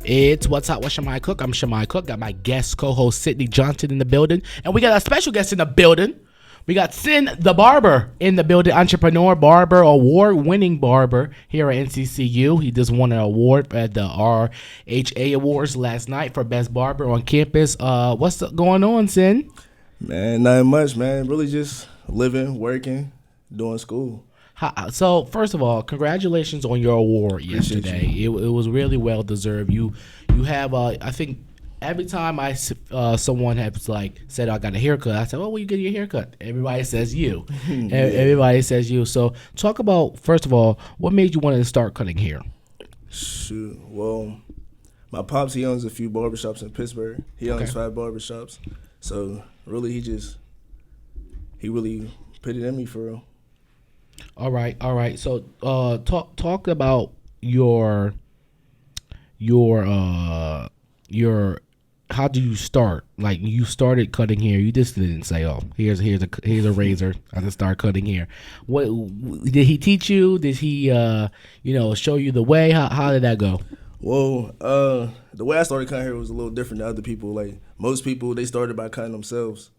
It's What's Up with Shamai Cook. I'm Shamai Cook. Got my guest co-host Sydney Johnson in the building. And we got a special guest in the building. We got Syn The Barber in the building. Entrepreneur, barber, award-winning barber here at NCCU. He just won an award at the RHA Awards last night for Best Barber on campus. What's going on, Syn? Man, nothing much, man. Really just living, working, doing school. So first of all, congratulations on your award yesterday. It was really well deserved. You have I think every time someone has like said I got a haircut, I said, "Oh, well, you get your haircut." Everybody says you. Everybody says you. So talk about, first of all, what made you want to start cutting hair? Shoot, well, my pops, he owns a few barbershops in Pittsburgh. He owns 5 barbershops. So really, he really put it in me for real. All right. So, talk about your how do you start? Like, you started cutting hair. You just didn't say, "Oh, here's a razor. I just start cutting hair." What did he teach you? Did he show you the way? How did that go? Well, the way I started cutting hair was a little different than other people. Like most people, they started by cutting themselves.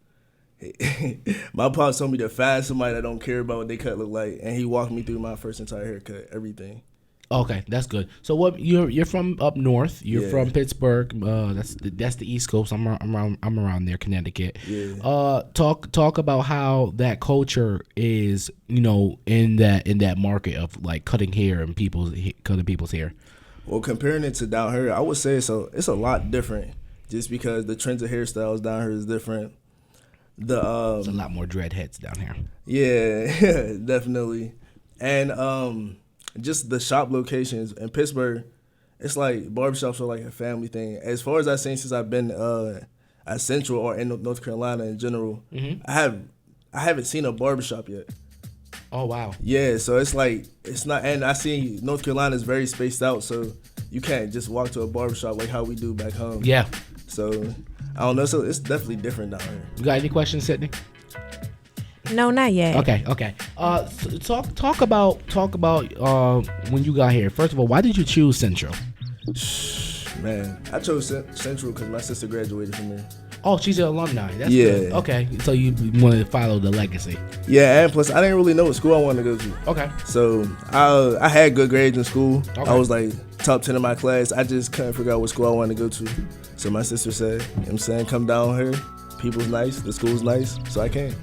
My pops told me to find somebody that don't care about what they cut look like, and he walked me through my first entire haircut, everything. Okay, that's good. So what you're from up north? You're from Pittsburgh. That's the East Coast. I'm around there, Connecticut. Yeah. Talk about how that culture is, in that market of like cutting hair and cutting people's hair. Well, comparing it to down here, I would say it's a lot different, just because the trends of hairstyles down here is different. There's a lot more dreadheads down here. Yeah, definitely. And just the shop locations in Pittsburgh, it's like barbershops are like a family thing. As far as I've seen since I've been at Central or in North Carolina in general, I haven't seen a barbershop yet. Oh, wow. Yeah, so it's like, it's not, and I see North Carolina is very spaced out, so you can't just walk to a barbershop like how we do back home. Yeah. So I don't know. So it's definitely different down here. You got any questions, Sydney? No, not yet. Okay. Talk about when you got here. First of all, why did you choose Central? Man, I chose Central because my sister graduated from there. Oh, she's an alumni. That's good. Okay, so you wanted to follow the legacy. Yeah, and plus I didn't really know what school I wanted to go to. Okay. So I had good grades in school. Okay. I was like top 10 in my class. I just couldn't figure out what school I wanted to go to. So my sister said, come down here. People's nice. The school's nice. So I came.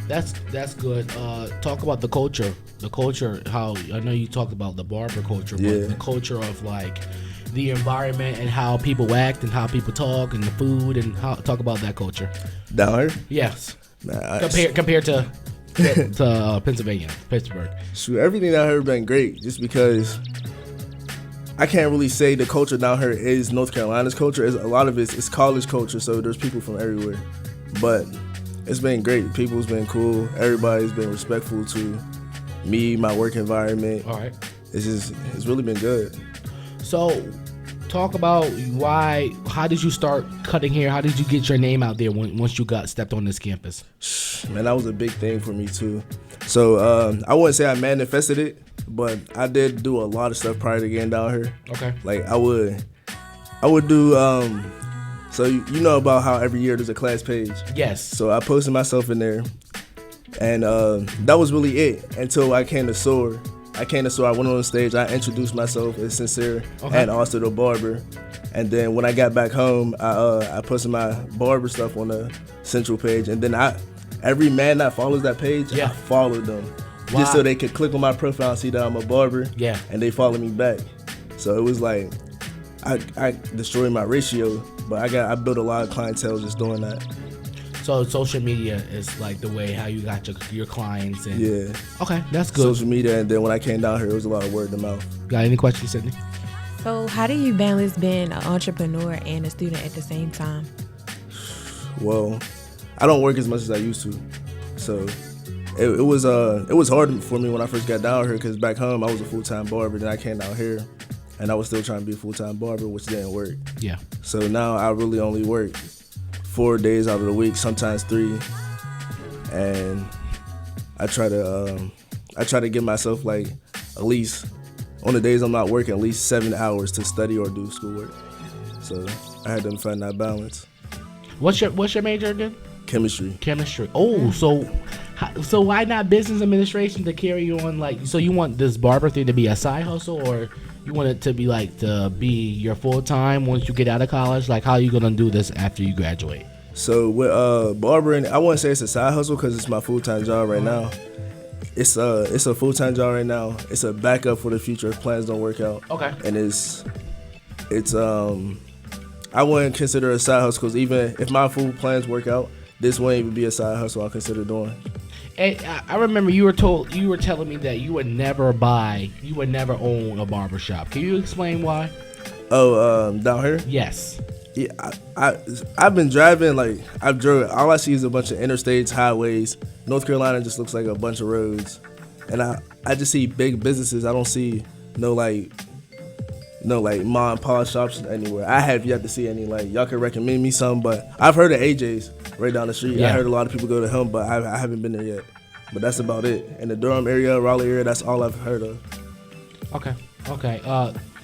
That's good. Talk about the culture. The culture, how I know you talked about the barber culture, but the culture of like the environment and how people act and how people talk and the food and talk about that culture. Down here? Yes. Compared to Pennsylvania, Pittsburgh. Shoot, everything down here has been great just because I can't really say the culture down here is North Carolina's culture. A lot of it's college culture, so there's people from everywhere. But it's been great. People's been cool. Everybody's been respectful to me, my work environment. All right. It's really been good. So talk about how did you start cutting hair? How did you get your name out there once you stepped on this campus? Man, that was a big thing for me too. So I wouldn't say I manifested it, but I did do a lot of stuff prior to getting down here. Okay. Like I would do so you know about how every year there's a class page. Yes. So I posted myself in there, and that was really it until I came to SOAR. I went on stage, I introduced myself as Sincere and also the barber. And then when I got back home, I posted my barber stuff on the Central page. And then every man that follows that page, I followed them. Wow. Just so they could click on my profile and see that I'm a barber. Yeah. And they follow me back. So it was like, I destroyed my ratio, but I built a lot of clientele just doing that. So social media is like the way how you got your clients. And yeah. Okay, that's good. Social media, and then when I came down here, it was a lot of word of mouth. Got any questions, Sydney? So how do you balance being an entrepreneur and a student at the same time? Well, I don't work as much as I used to, so it was hard for me when I first got down here because back home I was a full-time barber. Then I came down here, and I was still trying to be a full-time barber, which didn't work. Yeah. So now I really only work 4 days out of the week, sometimes 3, and I try to give myself like at least on the days I'm not working at least 7 hours to study or do schoolwork. So I had to find that balance. What's your major again? Chemistry. Chemistry. Oh, so why not business administration to carry you on? Like, so you want this barber thing to be a side hustle, or you want it to be like to be your full time once you get out of college? Like, how are you gonna do this after you graduate? So with barbering, I wouldn't say it's a side hustle because it's my full-time job right now. It's a full-time job right now. It's a backup for the future if plans don't work out. Okay. And it's I wouldn't consider it a side hustle because even if my full plans work out, this wouldn't even be a side hustle I'll consider doing. And I remember you were telling me that you would never own a barber shop. Can you explain why? Oh, down here? Yes. Yeah, I've been driving, like, I've drove, all I see is a bunch of interstates, highways. North Carolina just looks like a bunch of roads. And I just see big businesses. I don't see no mom and pop shops anywhere. I have yet to see any. Like, y'all can recommend me some, but I've heard of AJ's right down the street. Yeah. I heard a lot of people go to him, but I haven't been there yet. But that's about it. In the Durham area, Raleigh area, that's all I've heard of. Okay.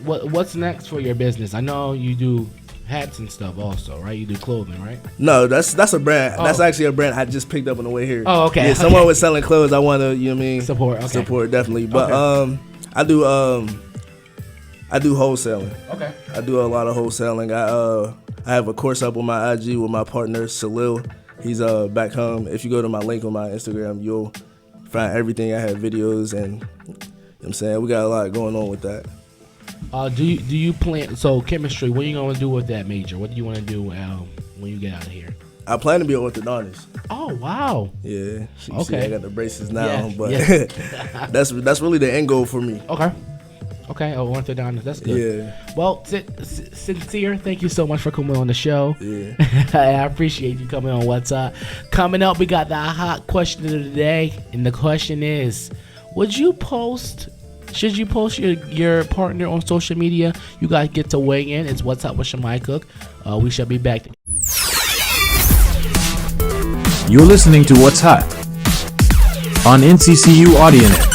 What's next for your business? I know you do hats and stuff also, right? You do clothing, right? No, that's a brand. Oh. That's actually a brand I just picked up on the way here. Oh, okay. Yeah, someone was selling clothes. I want to, you know what I mean? Support. Okay. Support, definitely. But I do wholesaling. Okay. I do a lot of wholesaling. I have a course up on my IG with my partner Salil. He's back home. If you go to my link on my Instagram, you'll find everything. I have videos, and you know what I'm saying, we got a lot going on with that. Do you plan? So chemistry. What are you gonna do with that major? What do you want to do when you get out of here? I plan to be an orthodontist. Oh wow. Yeah. You Okay. see, I got the braces now, Yeah, but yeah. that's really the end goal for me. Okay. Orthodontist. That's good. Yeah. Well, Sincere, thank you so much for coming on the show. Yeah. I appreciate you coming on What's Up. Coming up, we got the hot question of the day, and the question is: should you post your partner on social media? You guys get to weigh in. It's What's Up with Shamai Cook. We shall be back. You're listening to What's Hot on NCCU AudioNet.